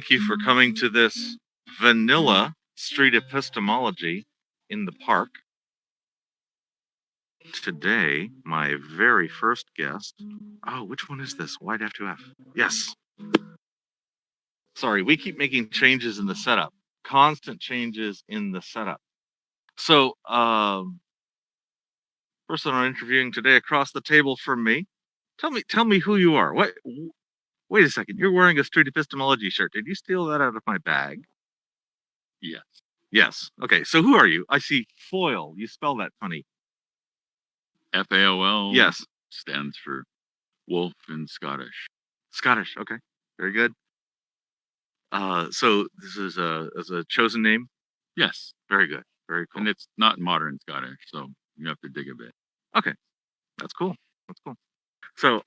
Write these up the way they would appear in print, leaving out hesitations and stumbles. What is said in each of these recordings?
thank you for coming to this vanilla street epistemology in the park. Today, my very first guest. Oh, which one is this? Why'd I have to F? Yes. Sorry, we keep making changes in the setup. Constant changes in the setup. So, person I'm interviewing today across the table from me. Tell me who you are. What? Wait a second. You're wearing a street epistemology shirt. Did you steal that out of my bag? Yes. Yes. Okay. So who are you? I see foil. You spell that funny. FAOL. Yes. Stands for wolf in Scottish. Scottish. Okay. Very good. So this is a chosen name. Yes. Very good. Very cool. And it's not modern Scottish, so you have to dig a bit. Okay. That's cool. That's cool. So,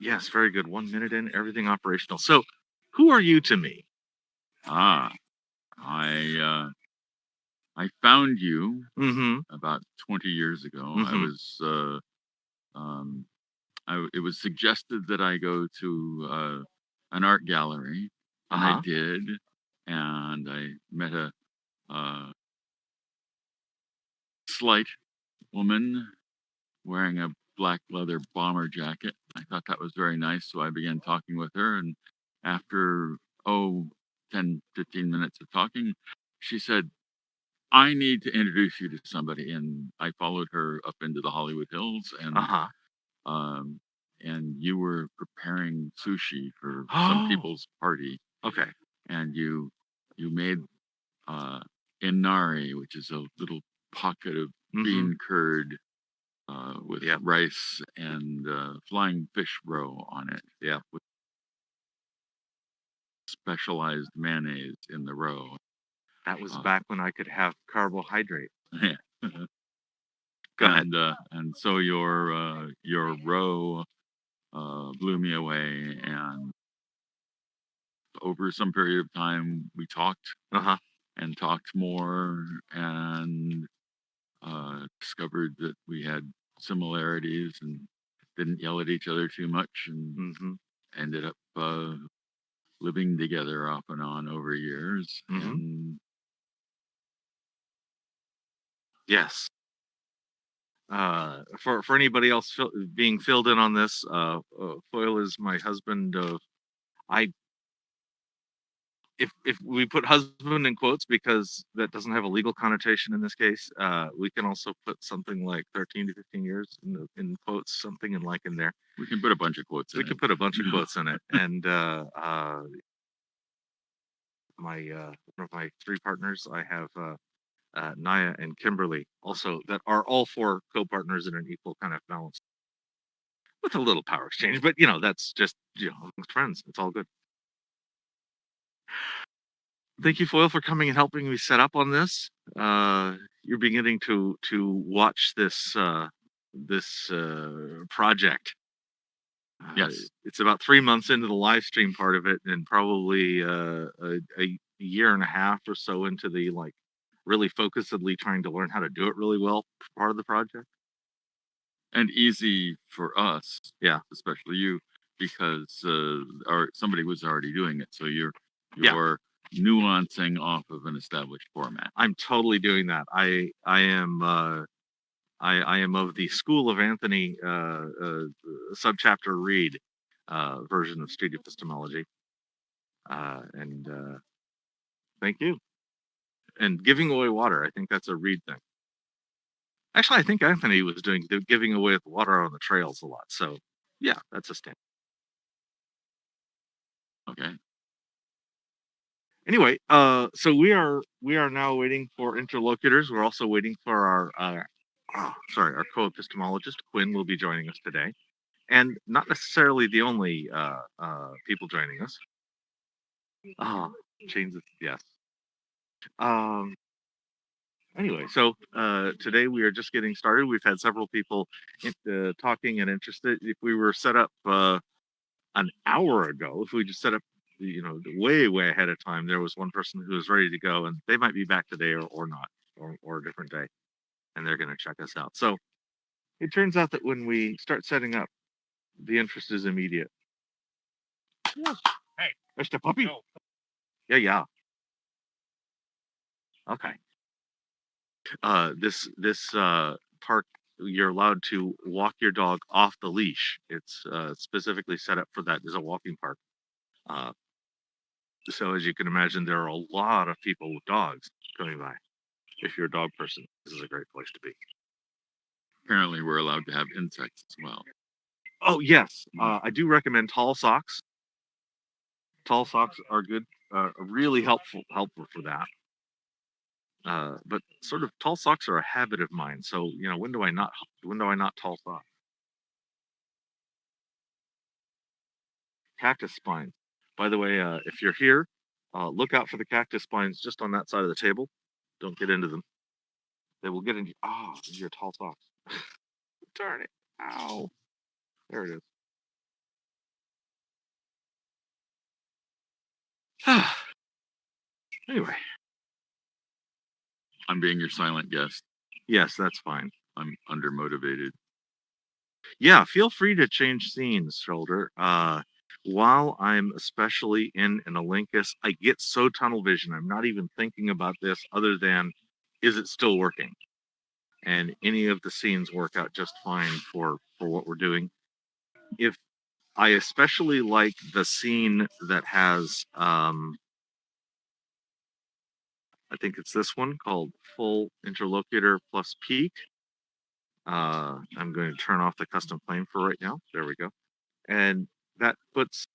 yes, very good. 1 minute in, everything operational. So, who are you to me? I found you Mm-hmm. about 20 years ago. It was suggested that I go to an art gallery, and I did, and I met a slight woman wearing a black leather bomber jacket. I thought that was very nice, so I began talking with her, and after 10, 15 minutes of talking, she said, I need to introduce you to somebody. And I followed her up into the Hollywood Hills, and you were preparing sushi for some people's party. Okay. And you made inari, which is a little pocket of bean curd with rice and flying fish roe on it. Yeah. With specialized mayonnaise in the roe. That was back when I could have carbohydrate. Yeah. Go ahead. And so your roe blew me away, and over some period of time we talked and talked more, and discovered that we had similarities and didn't yell at each other too much, and ended up living together off and on over years. And yes. For anybody else being filled in on this, Foyle is my husband. If we put husband in quotes because that doesn't have a legal connotation in this case, we can also put something like 13 to 15 years in quotes, something in there. We can put a bunch of quotes in it. We can put a bunch of quotes in it. And one of my three partners, I have Naya and Kimberly, also, that are all four co-partners in an equal kind of balance with a little power exchange. But that's just amongst friends. It's all good. Thank you, Foyle, for coming and helping me set up on this. You're beginning to watch this project. Yes, it's about 3 months into the live stream part of it, and probably a year and a half or so into the really focusedly trying to learn how to do it really well part of the project. And easy for us, yeah, especially you, because somebody was already doing it, so you're nuancing off of an established format. I'm totally doing that. I am of the School of Anthony subchapter Reed version of street epistemology, and thank you. And giving away water, I think that's a Reed thing. Actually, I think Anthony was doing giving away water on the trails a lot. So yeah, that's a stand. Okay. Anyway, so we are now waiting for interlocutors. We're also waiting for our co-epistemologist Quinn will be joining us today, and not necessarily the only people joining us. Change it, yes. Anyway, so today we are just getting started. We've had several people talking and interested. If we were set up an hour ago, if we just set up way ahead of time, there was one person who was ready to go, and they might be back today or not, or a different day, and they're going to check us out. So it turns out that when we start setting up, the interest is immediate. Hey, That's the puppy? No. Yeah. Okay. This park, you're allowed to walk your dog off the leash. It's specifically set up for that as a walking park. So as you can imagine, there are a lot of people with dogs coming by. If you're a dog person, this is a great place to be. Apparently, we're allowed to have insects as well. Oh yes, I do recommend tall socks. Tall socks are good, really helpful for that. But sort of tall socks are a habit of mine. So when do I not tall socks? Cactus spines. By the way, if you're here, look out for the cactus spines just on that side of the table. Don't get into them. They will get into your tall socks. Darn it! Ow! There it is. Anyway, I'm being your silent guest. Yes, that's fine. I'm undermotivated. Yeah, feel free to change scenes, Shoulder. While I'm especially in an Olympus, I get so tunnel vision. I'm not even thinking about this other than, is it still working? And any of the scenes work out just fine for what we're doing. If I especially like the scene that has, I think it's this one called Full Interlocutor plus Peak. I'm going to turn off the custom plane for right now. There we go. And that puts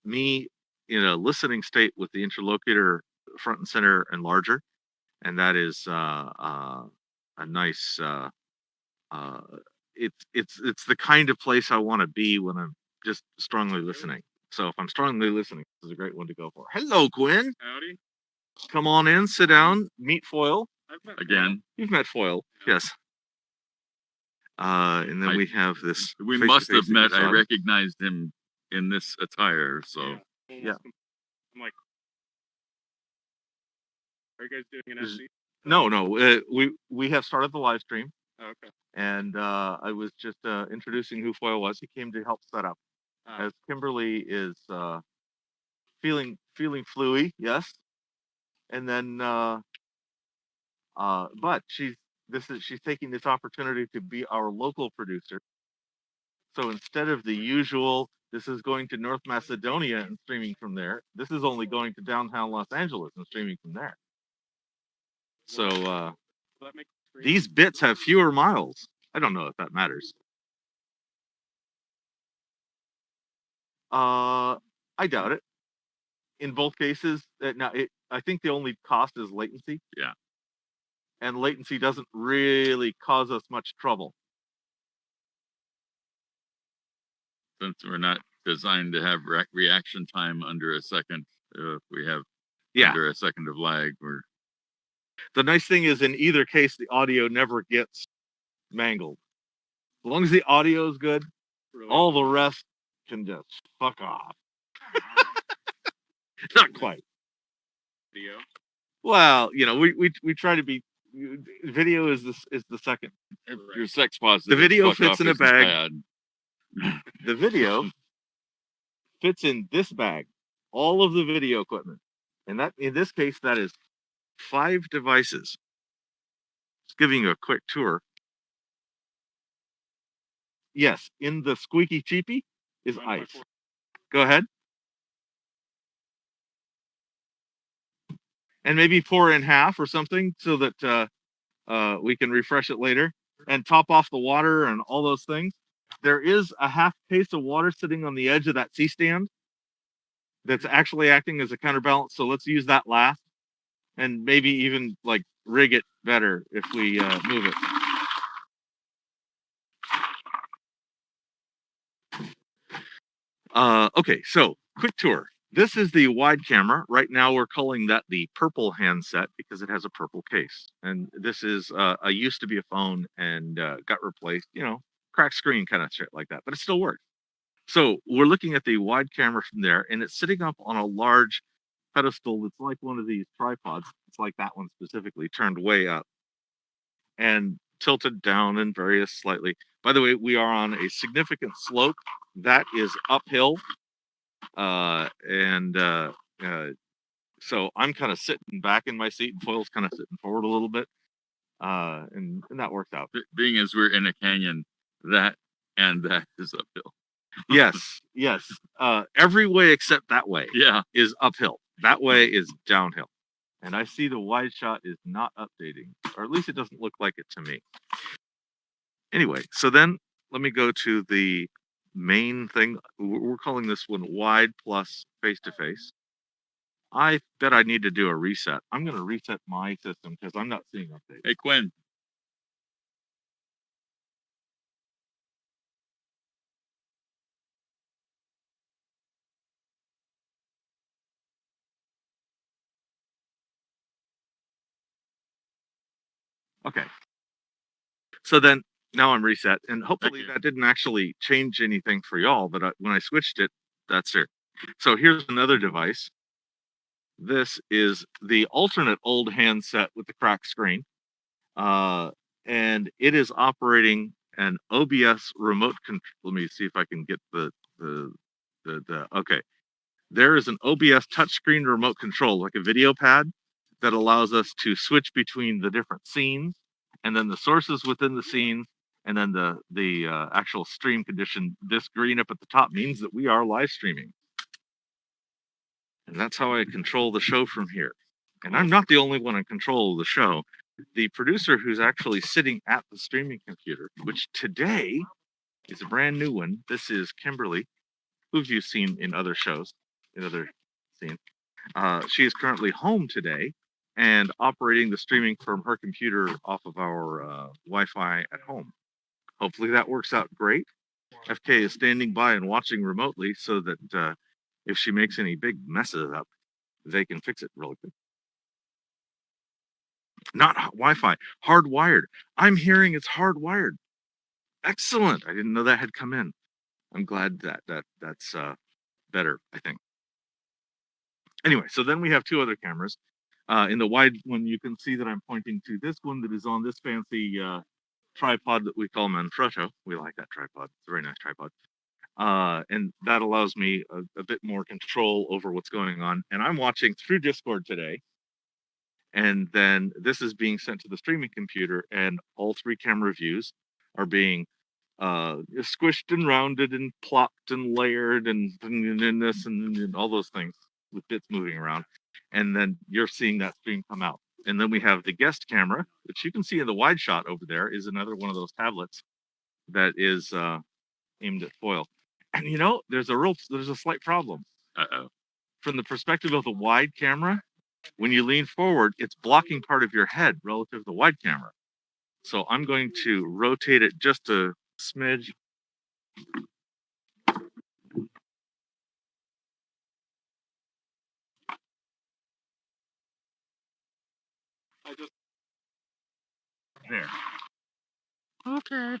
me in a listening state with the interlocutor front and center and larger. And that is a nice, it's the kind of place I want to be when I'm just strongly listening. So if I'm strongly listening, this is a great one to go for. Hello, Quinn. Howdy. Come on in, sit down, meet Foil. Again. You've met Foil, yes. And then we have this. We must have met. I recognized him in this attire, so. Yeah. I'm like, are you guys doing an SC? No. We have started the live stream. Oh, okay. And I was just introducing who Foil was. He came to help set up. As Kimberly is feeling fluey, yes. And then but she's taking this opportunity to be our local producer. So instead of the usual, this is going to North Macedonia and streaming from there, this is only going to downtown Los Angeles and streaming from there. So these bits have fewer miles. I don't know if that matters. I doubt it. In both cases, I think the only cost is latency. Yeah. And latency doesn't really cause us much trouble. Since we're not designed to have reaction time under a second, if we have under a second of lag, the nice thing is in either case, the audio never gets mangled. As long as the audio is good, all the rest can just fuck off. Not quite. Video. Well, we try to be. Video is the second. If you're sex positive, the video fits in a bag. The video fits in this bag. All of the video equipment, and that in this case that is 5 devices. Just giving you a quick tour. Yes, in the squeaky cheapy is ice. Go ahead. And maybe pour in half or something so that we can refresh it later and top off the water and all those things. There is a half case of water sitting on the edge of that C-stand that's actually acting as a counterbalance. So let's use that last and maybe even like rig it better if we move it. Okay, so quick tour. This is the wide camera. Right now we're calling that the purple handset because it has a purple case. And this is used to be a phone and got replaced, cracked screen kind of shit like that, but it still works. So we're looking at the wide camera from there and it's sitting up on a large pedestal that's like one of these tripods. It's like that one specifically, turned way up and tilted down and various slightly. By the way, we are on a significant slope that is uphill. And so I'm kind of sitting back in my seat, and Foil's kind of sitting forward a little bit, and that worked out. Being as we're in a canyon, that is uphill. Yes. Every way except that way is uphill. That way is downhill. And I see the wide shot is not updating, or at least it doesn't look like it to me. Anyway, so then let me go to the main thing. We're calling this one wide plus face-to-face. I bet I need to do a reset. I'm going to reset my system because I'm not seeing updates. Hey, Quinn. Okay. So then now I'm reset, and hopefully that didn't actually change anything for y'all, but when I switched it, that's it. So here's another device. This is the alternate old handset with the cracked screen. And it is operating an OBS remote control. Let me see if I can get the okay. There is an OBS touchscreen remote control, like a video pad, that allows us to switch between the different scenes, and then the sources within the scene, and then the actual stream condition. This green up at the top means that we are live streaming, and that's how I control the show from here. And I'm not the only one in control of the show. The producer who's actually sitting at the streaming computer, which today is a brand new one. This is Kimberly, who you've seen in other shows, in other scenes. She is currently home today and operating the streaming from her computer off of our Wi-Fi at home. Hopefully that works out great. FK is standing by and watching remotely so that if she makes any big messes up, they can fix it really quick. Not Wi-Fi, hardwired. I'm hearing it's hardwired. Excellent. I didn't know that had come in. I'm glad that's better, I think. Anyway, so then we have two other cameras. In the wide one, you can see that I'm pointing to this one that is on this fancy tripod that we call Manfrotto. We like that tripod. It's a very nice tripod. And that allows me a bit more control over what's going on. And I'm watching through Discord today. And then this is being sent to the streaming computer, and all three camera views are being squished and rounded and plopped and layered and this and all those things with bits moving around. And then you're seeing that stream come out. And then we have the guest camera, which you can see in the wide shot over there, is another one of those tablets that is aimed at Foil. And you know, there's a slight problem. From the perspective of the wide camera, when you lean forward, it's blocking part of your head relative to the wide camera. So I'm going to rotate it just a smidge. There. Okay.